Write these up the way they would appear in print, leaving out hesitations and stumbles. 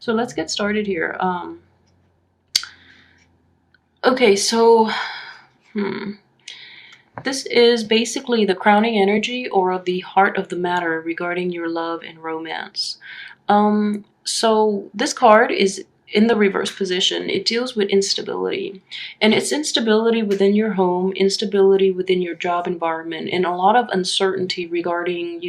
So let's get started here. Okay, so this is basically the crowning energy or the heart of the matter regarding your love and romance. So this card is in the reverse position. It deals with instability, and it's instability within your home, instability within your job environment, and a lot of uncertainty regarding,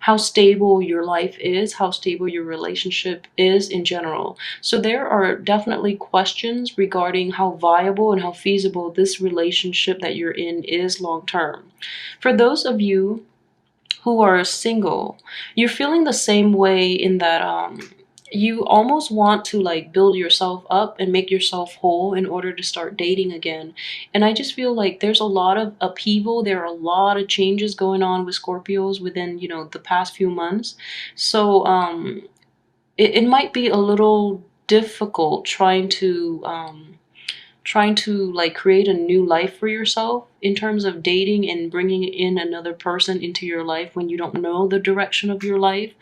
how stable your life is, how stable your relationship is in general. So there are definitely questions regarding how viable and how feasible this relationship that you're in is long term. For those of you who are single, you're feeling the same way in that you almost want to like build yourself up and make yourself whole in order to start dating again. And I just feel like there's a lot of upheaval, there are a lot of changes going on with Scorpios within, the past few months. So it might be a little difficult trying to like create a new life for yourself in terms of dating and bringing in another person into your life when you don't know the direction of your life.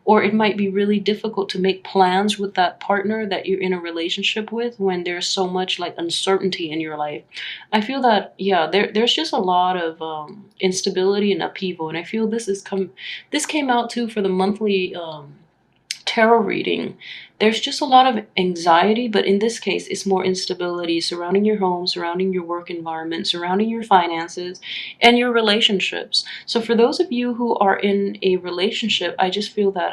Or it might be really difficult to make plans with that partner that you're in a relationship with when there's so much like uncertainty in your life. I feel that, yeah, there's just a lot of instability and upheaval, and I feel this came out too for the monthly tarot reading. There's just a lot of anxiety, but in this case, it's more instability surrounding your home, surrounding your work environment, surrounding your finances, and your relationships. So for those of you who are in a relationship, I just feel that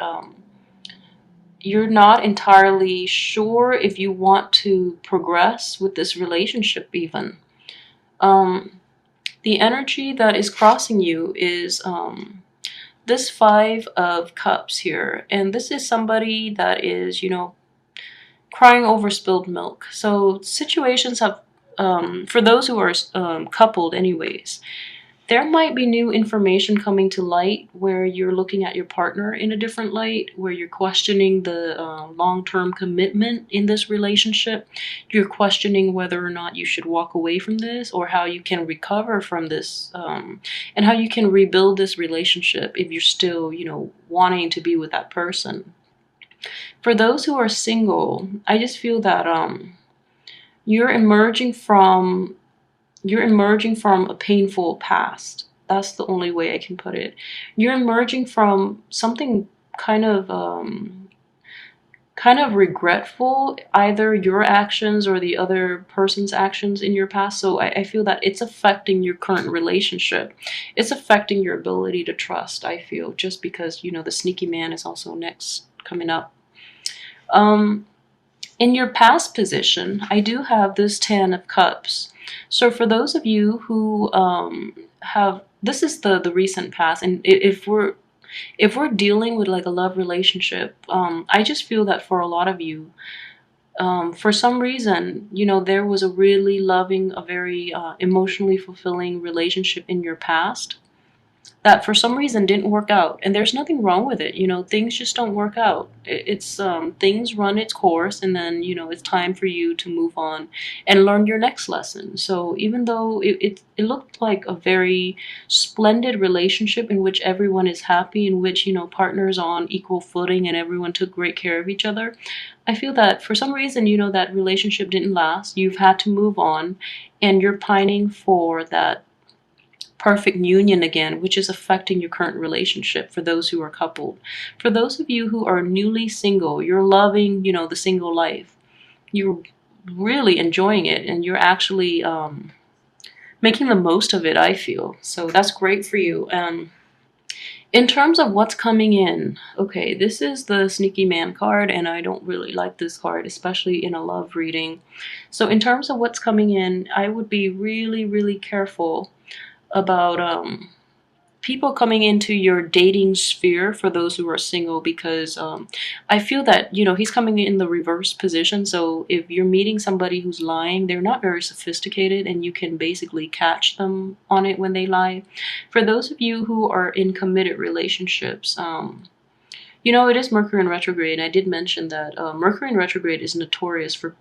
you're not entirely sure if you want to progress with this relationship even. The energy that is crossing you is this Five of Cups here, and this is somebody that is, crying over spilled milk. So situations have, for those who are coupled anyways, there might be new information coming to light where you're looking at your partner in a different light, where you're questioning the long-term commitment in this relationship. You're questioning whether or not you should walk away from this, or how you can recover from this, and how you can rebuild this relationship if you're still, wanting to be with that person. For those who are single, I just feel that you're emerging from a painful past. That's the only way I can put it. You're emerging from something kind of regretful, either your actions or the other person's actions in your past. So I feel that it's affecting your current relationship. It's affecting your ability to trust, I feel, just because, the sneaky man is also next coming up. In your past position, I do have this Ten of Cups. So for those of you who this is the recent past, and if we're dealing with like a love relationship, I just feel that for a lot of you, for some reason, there was a really loving, a very emotionally fulfilling relationship in your past that for some reason didn't work out, and there's nothing wrong with it. Things just don't work out. It's things run its course, and then it's time for you to move on and learn your next lesson. So even though it looked like a very splendid relationship in which everyone is happy, in which partners on equal footing and everyone took great care of each other, I feel that for some reason that relationship didn't last. You've had to move on, and you're pining for that perfect union again, which is affecting your current relationship for those who are coupled. For those of you who are newly single, you're loving, the single life. You're really enjoying it, and you're actually making the most of it, I feel. So that's great for you. In terms of what's coming in, okay, this is the Sneaky Man card, and I don't really like this card, especially in a love reading. So in terms of what's coming in, I would be really, really careful about people coming into your dating sphere for those who are single, because I feel that he's coming in the reverse position. So if you're meeting somebody who's lying, they're not very sophisticated, and you can basically catch them on it when they lie. For those of you who are in committed relationships, it is Mercury in retrograde, and I did mention that Mercury in retrograde is notorious for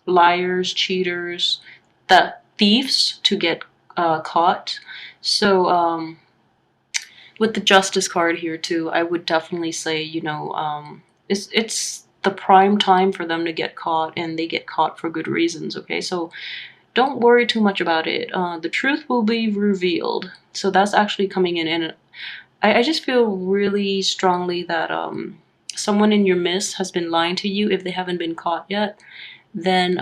liars, cheaters, the thieves to get caught. So with the Justice card here too, I would definitely say, it's the prime time for them to get caught, and they get caught for good reasons, okay? So don't worry too much about it. The truth will be revealed. So that's actually coming in, and I just feel really strongly that someone in your midst has been lying to you. If they haven't been caught yet, then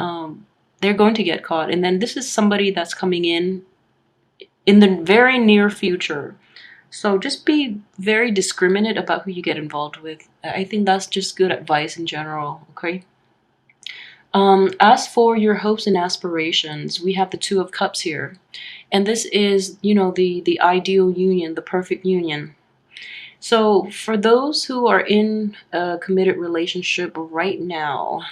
they're going to get caught. And then this is somebody that's coming in the very near future. So just be very discriminate about who you get involved with. I think that's just good advice in general, okay? As for your hopes and aspirations, we have the Two of Cups here. And this is, you know, the ideal union, the perfect union. So for those who are in a committed relationship right now,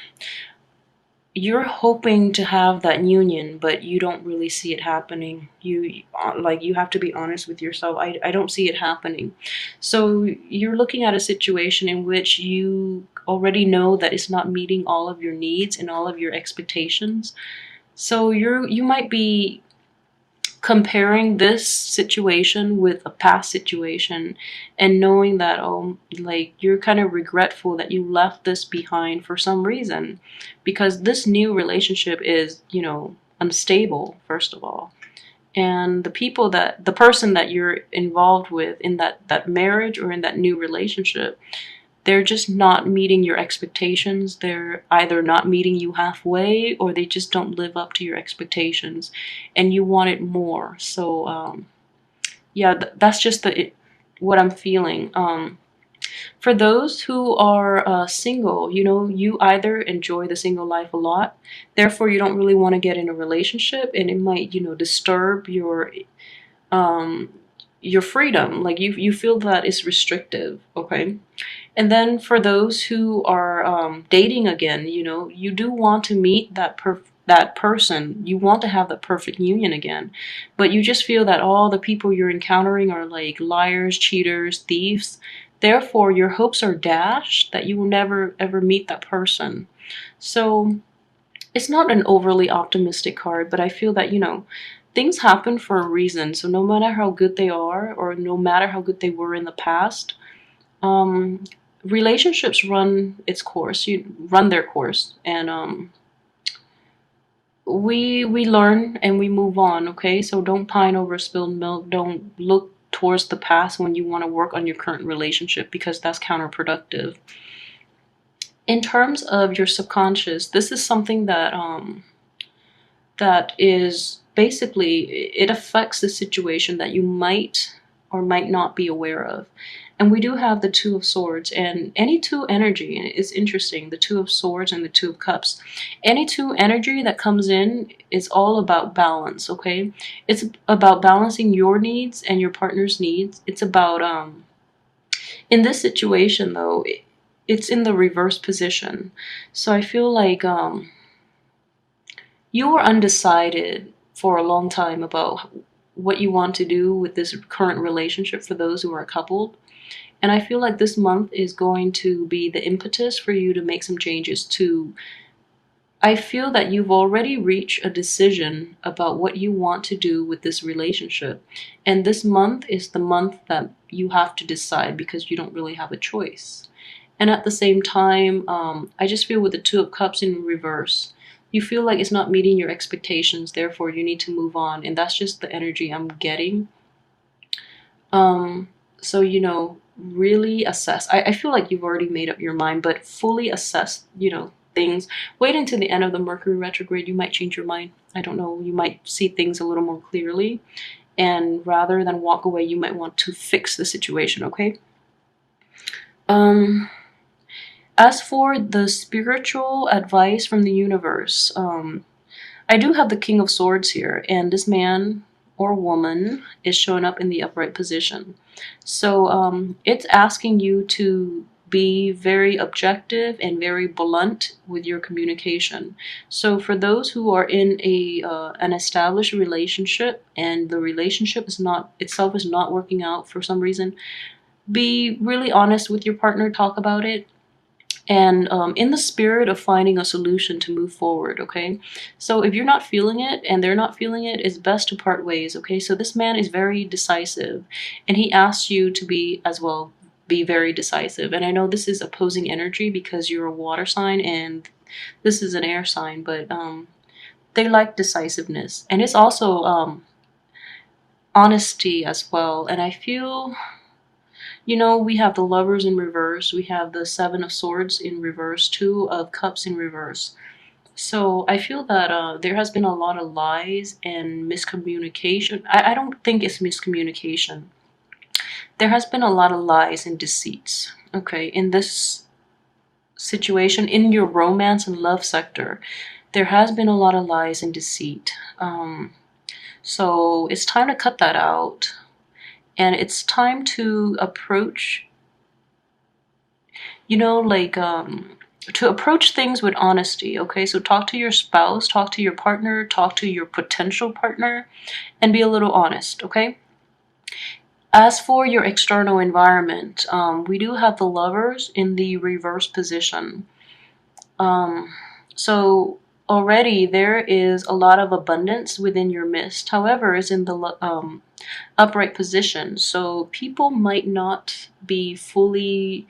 you're hoping to have that union, but you don't really see it happening. You have to be honest with yourself. I don't see it happening. So you're looking at a situation in which you already know that it's not meeting all of your needs and all of your expectations. So you might be comparing this situation with a past situation and knowing that, oh, like, you're kind of regretful that you left this behind for some reason, because this new relationship is, you know, unstable, first of all. And the person that you're involved with in that marriage or in that new relationship, they're just not meeting your expectations. They're either not meeting you halfway, or they just don't live up to your expectations, and you want it more. So yeah, that's just what I'm feeling. For those who are single, you know, you either enjoy the single life a lot, therefore you don't really want to get in a relationship, and it might, you know, disturb your freedom. Like you feel that it's restrictive, okay? And then for those who are dating again, you know, you do want to meet that person. You want to have that perfect union again, but you just feel that all the people you're encountering are like liars, cheaters, thieves. Therefore, your hopes are dashed that you will never ever meet that person. So it's not an overly optimistic card, but I feel that, you know, things happen for a reason. So no matter how good they are, or no matter how good they were in the past, relationships run its course. You run their course, and we learn and we move on. Okay, so don't pine over spilled milk. Don't look towards the past when you want to work on your current relationship, because that's counterproductive. In terms of your subconscious, this is something that is basically, it affects the situation that you might or might not be aware of. And we do have the Two of Swords, and any two energy is interesting. The Two of Swords and the Two of Cups. Any two energy that comes in is all about balance, okay? It's about balancing your needs and your partner's needs. It's about, in this situation though, it's in the reverse position. So I feel like you were undecided for a long time about what you want to do with this current relationship, for those who are coupled. And I feel like this month is going to be the impetus for you to make some changes to. I feel that you've already reached a decision about what you want to do with this relationship. And this month is the month that you have to decide, because you don't really have a choice. And at the same time, I just feel with the Two of Cups in reverse, you feel like it's not meeting your expectations, therefore you need to move on. And that's just the energy I'm getting. So, you know, really assess. I feel like you've already made up your mind, but fully assess, you know, things. Wait until the end of the Mercury retrograde. You might change your mind. I don't know. You might see things a little more clearly. And rather than walk away, you might want to fix the situation, okay? As for the spiritual advice from the universe, I do have the King of Swords here, and this man or woman is showing up in the upright position. So it's asking you to be very objective and very blunt with your communication. So for those who are in an established relationship, and the relationship is not working out for some reason, be really honest with your partner, talk about it, and in the spirit of finding a solution to move forward, okay? So if you're not feeling it and they're not feeling it, it's best to part ways, okay? So this man is very decisive, and he asks you to be as well be very decisive. And I know this is opposing energy because you're a water sign and this is an air sign, but they like decisiveness. And it's also honesty as well. And I feel, you know, we have the Lovers in reverse, we have the Seven of Swords in reverse, Two of Cups in reverse. So I feel that there has been a lot of lies and miscommunication. I don't think it's miscommunication. There has been a lot of lies and deceits, okay, in this situation, in your romance and love sector. There has been a lot of lies and deceit. So it's time to cut that out. And it's time to approach, you know, like, to approach things with honesty, okay? So talk to your spouse, talk to your partner, talk to your potential partner, and be a little honest, okay? As for your external environment, we do have the Lovers in the reverse position. So already there is a lot of abundance within your midst. However, it's in the upright position. So people might not be fully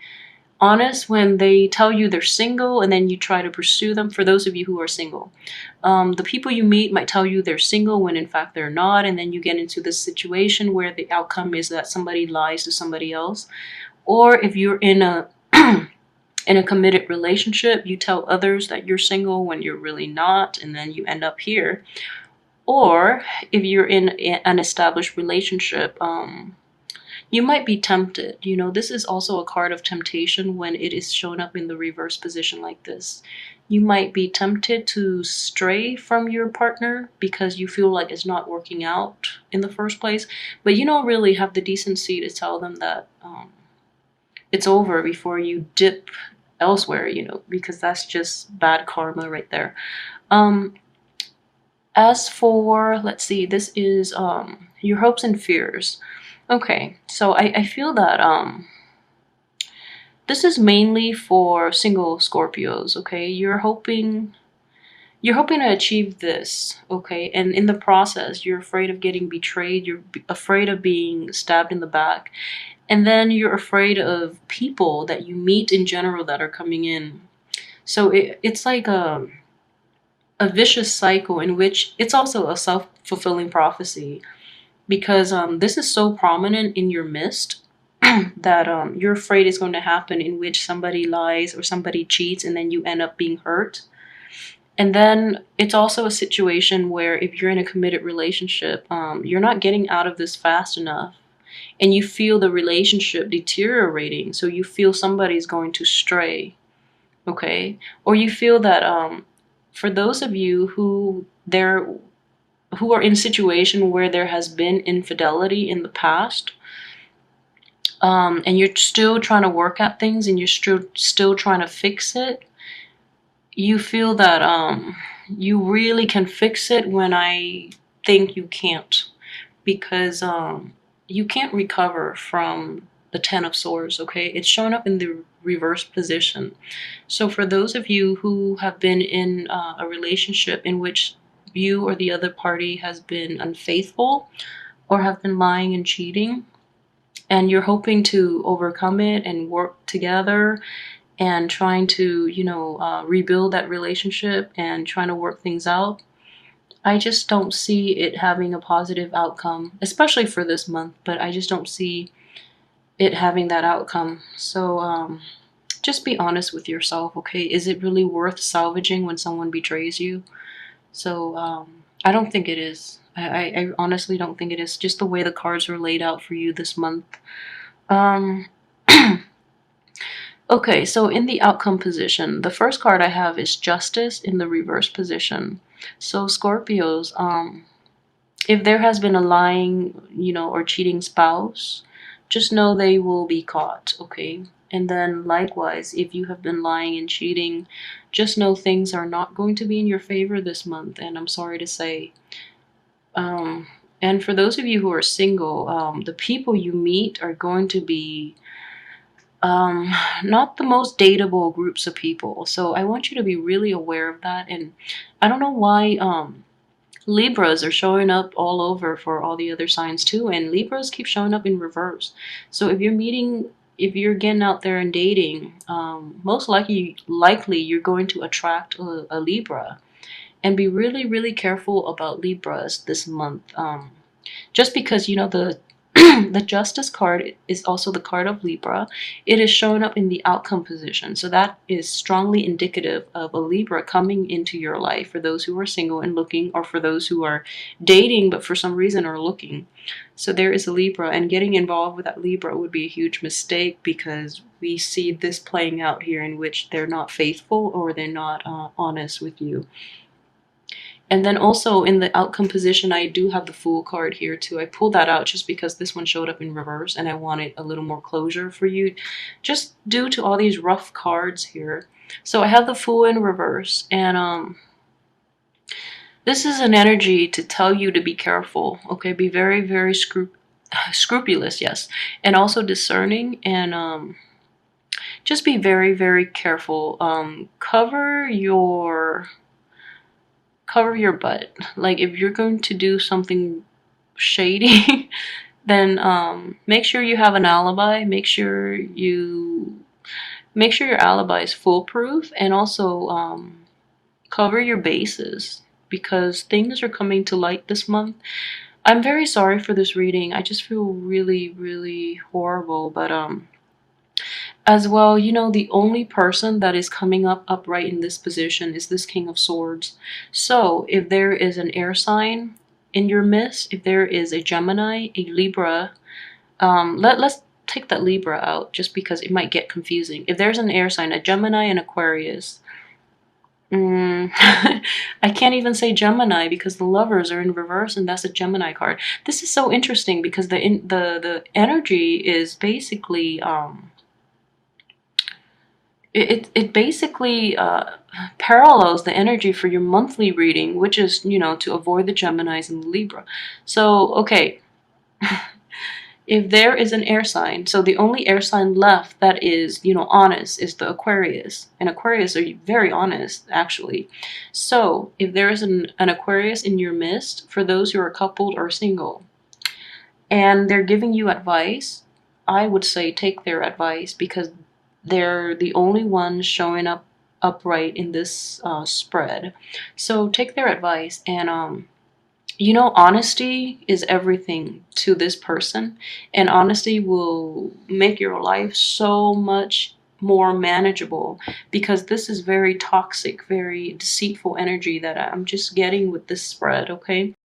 honest when they tell you they're single and then you try to pursue them. For those of you who are single, the people you meet might tell you they're single when in fact they're not, and then you get into this situation where the outcome is that somebody lies to somebody else. Or if you're in a in a committed relationship, you tell others that you're single when you're really not, and then you end up here. Or if you're in an established relationship, you might be tempted. You know, this is also a card of temptation when it is shown up in the reverse position like this. You might be tempted to stray from your partner because you feel like it's not working out in the first place, but you don't really have the decency to tell them that it's over before you dip elsewhere, you know, because that's just bad karma right there. As for, let's see, this is your hopes and fears. Okay, so I feel that this is mainly for single Scorpios, okay? You're hoping to achieve this, okay? And in the process, you're afraid of getting betrayed, you're afraid of being stabbed in the back, and then you're afraid of people that you meet in general that are coming in. So it's like a vicious cycle in which it's also a self-fulfilling prophecy, because this is so prominent in your midst that you're afraid it's going to happen, in which somebody lies or somebody cheats and then you end up being hurt. And then it's also a situation where if you're in a committed relationship, you're not getting out of this fast enough and you feel the relationship deteriorating. So you feel somebody's going to stray, okay? Or you feel that for those of you who are in a situation where there has been infidelity in the past, and you're still trying to work at things and you're still trying to fix it, you feel that you really can fix it when I think you can't, because you can't recover from the Ten of Swords, okay? It's showing up in the reverse position. So for those of you who have been in a relationship in which you or the other party has been unfaithful or have been lying and cheating, and you're hoping to overcome it and work together and trying to, you know, rebuild that relationship and trying to work things out, I just don't see it having a positive outcome, especially for this month, but I just don't see it having that outcome. So just be honest with yourself, okay? Is it really worth salvaging when someone betrays you? So I don't think it is. I honestly don't think it is, just the way the cards are laid out for you this month. Okay, so in the outcome position, the first card I have is Justice in the reverse position. So Scorpios, if there has been a lying, you know, or cheating spouse, just know they will be caught, okay? And then likewise, if you have been lying and cheating, just know things are not going to be in your favor this month, and I'm sorry to say. And for those of you who are single, the people you meet are going to be not the most dateable groups of people. So I want you to be really aware of that. And I don't know why Libras are showing up all over for all the other signs too, and Libras keep showing up in reverse. So if you're meeting if you're getting out there and dating, most likely you're going to attract a Libra. And be really, really careful about Libras this month. Just because, you know, the the Justice card is also the card of Libra. It is showing up in the outcome position. So that is strongly indicative of a Libra coming into your life for those who are single and looking, or for those who are dating but for some reason are looking. So there is a Libra, and getting involved with that Libra would be a huge mistake, because we see this playing out here in which they're not faithful or they're not honest with you. And then also in the outcome position, I do have the Fool card here too. I pulled that out just because this one showed up in reverse and I wanted a little more closure for you, just due to all these rough cards here. So I have the Fool in reverse, and this is an energy to tell you to be careful, okay? Be very, very scrupulous, yes, and also discerning, and just be very, very careful. Cover your butt. Like, if you're going to do something shady, then make sure you have an alibi. Make sure your alibi is foolproof, and also cover your bases, because things are coming to light this month. I'm very sorry for this reading. I just feel really, really horrible, but as well, you know, the only person that is coming up upright in this position is this King of Swords. So if there is an air sign in your midst, if there is a Gemini, a Libra, let's take that Libra out just because it might get confusing. If there's an air sign, a Gemini and Aquarius, I can't even say Gemini because the Lovers are in reverse, and that's a Gemini card. This is so interesting because the energy is basically it basically parallels the energy for your monthly reading, which is, you know, to avoid the Geminis and the Libra. So, okay, if there is an air sign, so the only air sign left that is, you know, honest is the Aquarius. And Aquarius are very honest, actually. So, if there is an Aquarius in your midst, for those who are coupled or single, and they're giving you advice, I would say take their advice, because they're the only ones showing up upright in this spread. So take their advice, and you know, honesty is everything to this person, and honesty will make your life so much more manageable, because this is very toxic, very deceitful energy that I'm just getting with this spread, okay?